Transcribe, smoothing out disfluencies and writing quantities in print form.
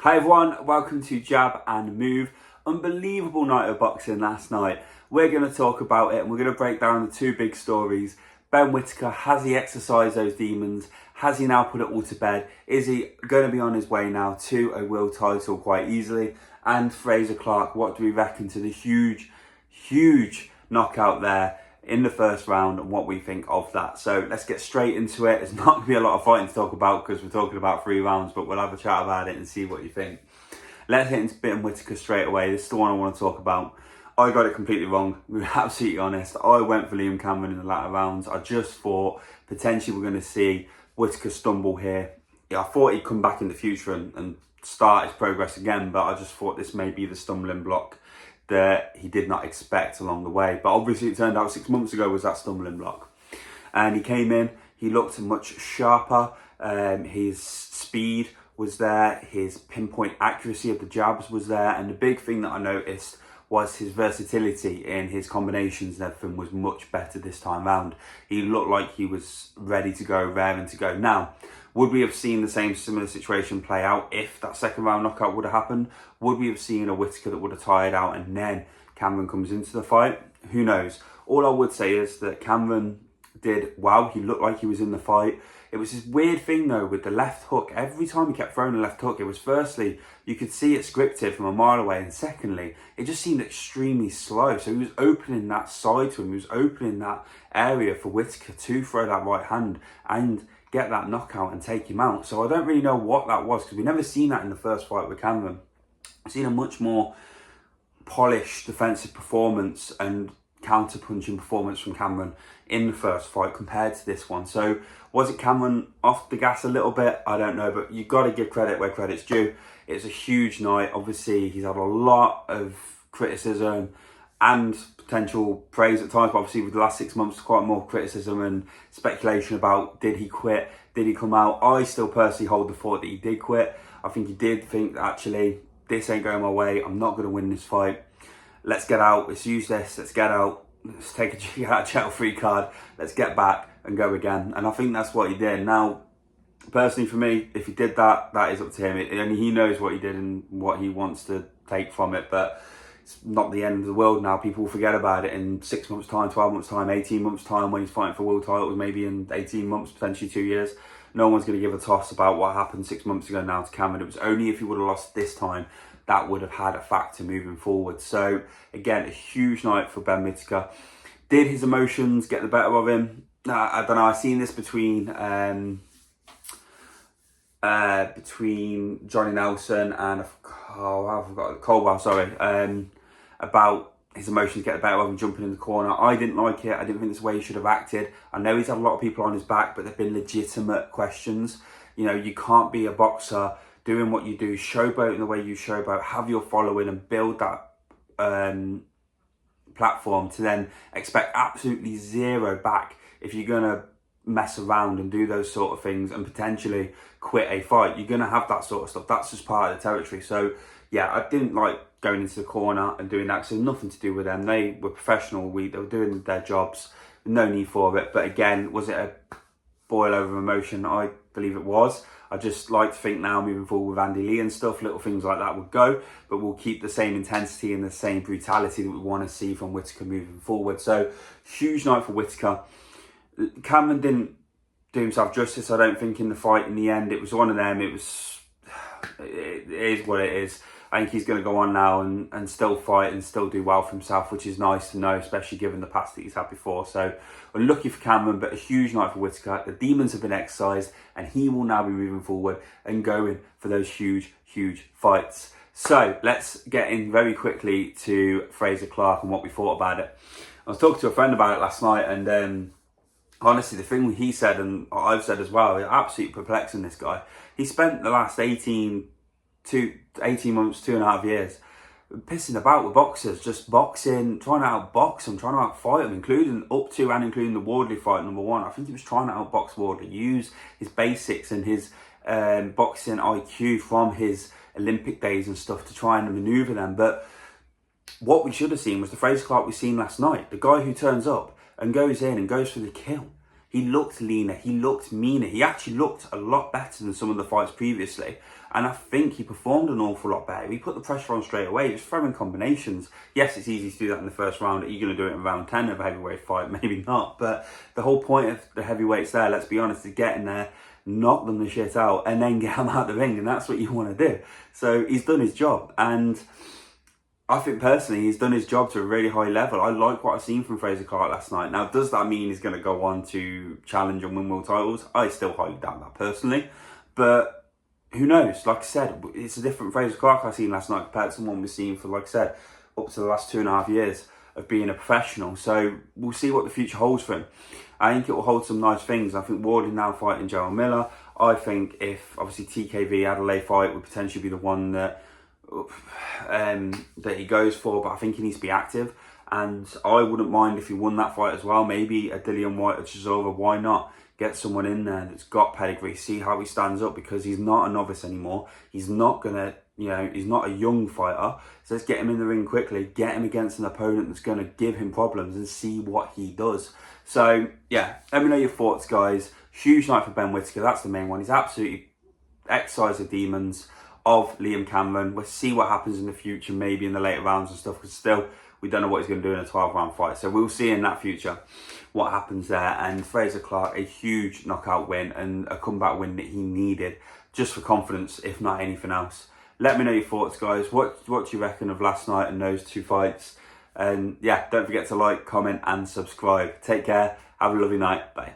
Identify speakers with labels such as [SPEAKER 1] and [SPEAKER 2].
[SPEAKER 1] Hi everyone, welcome to Jab and Move. Unbelievable night of boxing last night. We're going to talk about it and we're going to break down the two big stories. Ben Whittaker, has he exercised those demons? Has he now put it all to bed? Is he going to be on his way now to a world title quite easily? And Frazer Clarke, what do we reckon to the huge knockout there in the first round and what we think of that? So let's get straight into it. There's not going to be a lot of fighting to talk about because we're talking about 3 rounds, but we'll have a chat about it and see what you think. Let's hit into Ben Whittaker straight away. This is the one I want to talk about. I got it completely wrong. We were absolutely honest. I went for Liam Cameron in the latter rounds. I just thought potentially we're going to see Whittaker stumble here. Yeah, I thought he'd come back in the future and start his progress again, but I just thought this may be the stumbling block that he did not expect along the way. But obviously it turned out 6 months ago was that stumbling block. And he came in, he looked much sharper, his speed was there, his pinpoint accuracy of the jabs was there, and the big thing that I noticed was his versatility in his combinations and everything was much better this time round. He looked like he was ready to go, raring to go. Now, would we have seen the same similar situation play out if that second round knockout would have happened? Would we have seen a Whittaker that would have tired out and then Cameron comes into the fight? Who knows? All I would say is that Cameron did well. He looked like he was in the fight. It was this weird thing though with the left hook. Every time he kept throwing the left hook, it was firstly, you could see it scripted from a mile away, and secondly, it just seemed extremely slow. So he was opening that side to him. He was opening that area for Whittaker to throw that right hand and get that knockout and take him out. So I don't really know what that was because we never seen that in the first fight with Cameron. I've seen a much more polished defensive performance and counter-punching performance from Cameron in the first fight compared to this one. So was it Cameron off the gas a little bit? I don't know, but you've got to give credit where credit's due. It's a huge night. Obviously, he's had a lot of criticism and potential praise at times, but obviously with the last 6 months, quite more criticism and speculation about did he quit, did he come out? I still personally hold the thought that he did quit. I think he did think that actually, this ain't going my way, I'm not going to win this fight. Let's get out, let's use this, let's get out, let's take a get out jail free card, let's get back and go again. And I think that's what he did. Now, personally for me, if he did that, that is up to him. And he knows what he did and what he wants to take from it, but it's not the end of the world now. People will forget about it in 6 months time, 12 months time, 18 months time when he's fighting for world titles, maybe in 18 months, potentially 2 years. No one's going to give a toss about what happened 6 months ago now to Cameron. It was only if he would have lost this time that would have had a factor moving forward. So again, a huge night for Ben Whittaker. Did his emotions get the better of him? I don't know. I've seen this between Johnny Nelson and I forgot Colwell. Sorry, about his emotions get the better of him jumping in the corner. I didn't like it. I didn't think this is the way he should have acted. I know he's had a lot of people on his back, but there've been legitimate questions. You know, you can't be a boxer doing what you do, showboat in the way you showboat, have your following and build that platform to then expect absolutely zero back if you're going to mess around and do those sort of things and potentially quit a fight. You're going to have that sort of stuff. That's just part of the territory. So yeah, I didn't like going into the corner and doing that because it's nothing to do with them. They were professional. They were doing their jobs. No need for it. But again, was it a boil over emotion? I believe it was. I just like to think now moving forward with Andy Lee and stuff, little things like that would go, but we'll keep the same intensity and the same brutality that we want to see from Whittaker moving forward. So huge night for Whittaker. Cameron didn't do himself justice, I don't think, in the fight in the end. It was one of them. It is what it is. I think he's going to go on now and still fight and still do well for himself, which is nice to know, especially given the past that he's had before. So we're lucky for Cameron, but a huge night for Whittaker. The demons have been exercised and he will now be moving forward and going for those huge fights. So let's get in very quickly to Frazer Clarke and what we thought about it. I was talking to a friend about it last night and honestly, the thing he said and I've said as well, it's absolutely perplexing, this guy. He spent the last 18 months, 2.5 years, pissing about with boxers, just boxing, trying to outbox them, trying to outfight them, including the Wardley fight, number one. I think he was trying to outbox Wardley, use his basics and his boxing IQ from his Olympic days and stuff to try and manoeuvre them. But what we should have seen was the Frazer Clarke we seen last night, the guy who turns up and goes in and goes for the kill. He looked leaner, he looked meaner, he actually looked a lot better than some of the fights previously. And I think he performed an awful lot better. He put the pressure on straight away, just throwing combinations. Yes, it's easy to do that in the first round. Are you going to do it in round 10 of a heavyweight fight? Maybe not. But the whole point of the heavyweights there, let's be honest, is get in there, knock them the shit out, and then get them out the ring. And that's what you want to do. So he's done his job. And I think personally he's done his job to a really high level. I like what I've seen from Frazer Clarke last night. Now, does that mean he's going to go on to challenge and win world titles? I still highly doubt that personally. But who knows? Like I said, it's a different Frazer Clarke I've seen last night compared to one we've seen for, like I said, up to the last 2.5 years of being a professional. So we'll see what the future holds for him. I think it will hold some nice things. I think Ward is now fighting Joe Miller. I think if, obviously, TKV Adelaide fight would potentially be the one that he goes for, but I think he needs to be active, and I wouldn't mind if he won that fight as well. Maybe a Dillian White or Chisova. Why not get someone in there that's got pedigree, see how he stands up, because he's not a novice anymore. He's not gonna, he's not a young fighter. So let's get him in the ring quickly, get him against an opponent that's gonna give him problems, and see what he does. So yeah, let me know your thoughts, guys. Huge night for Ben Whittaker. That's the main one. He's absolutely exercised the demons of Liam Cameron. We'll see what happens in the future, maybe in the later rounds and stuff, because still we don't know what he's going to do in a 12-round fight. So we'll see in that future what happens there. And Frazer Clarke, a huge knockout win and a comeback win that he needed just for confidence, if not anything else. Let me know your thoughts, guys. What do you reckon of last night and those two fights? And yeah, don't forget to like, comment and subscribe. Take care. Have a lovely night. Bye.